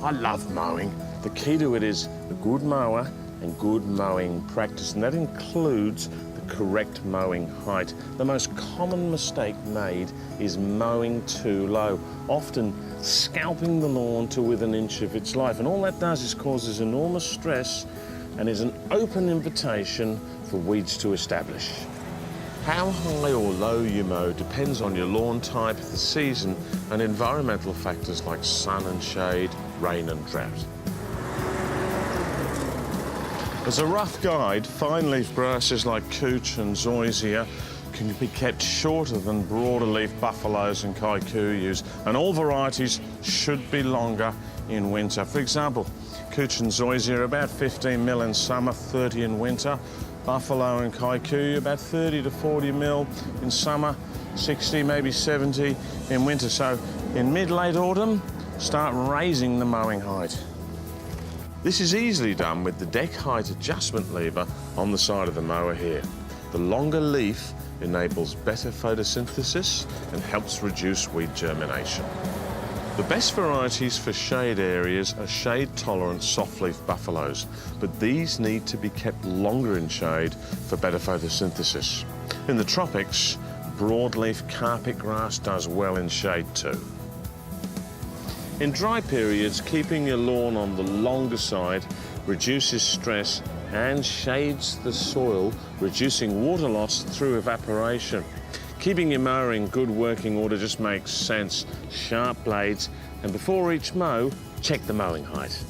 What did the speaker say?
I love mowing. The key to it is a good mower and good mowing practice, and that includes the correct mowing height. The most common mistake made is mowing too low, often scalping the lawn to within an inch of its life, and all that does is causes enormous stress and is an open invitation for weeds to establish. How high or low you mow depends on your lawn type, the season, and environmental factors like sun and shade, rain and drought. As a rough guide, fine-leaf grasses like couch and zoysia can be kept shorter than broader-leaf buffaloes and kikuyus, and all varieties should be longer in winter. For example, couch and zoysia are about 15 mil in summer, 30 in winter. Buffalo and kikuyu about 30 to 40 mil in summer, 60, maybe 70 in winter. So in mid-late autumn, start raising the mowing height. This is easily done with the deck height adjustment lever on the side of the mower here. The longer leaf enables better photosynthesis and helps reduce weed germination. The best varieties for shade areas are shade-tolerant softleaf buffaloes, but these need to be kept longer in shade for better photosynthesis. In the tropics, broadleaf carpet grass does well in shade too. In dry periods, keeping your lawn on the longer side reduces stress and shades the soil, reducing water loss through evaporation. Keeping your mower in good working order just makes sense. Sharp blades, and before each mow, check the mowing height.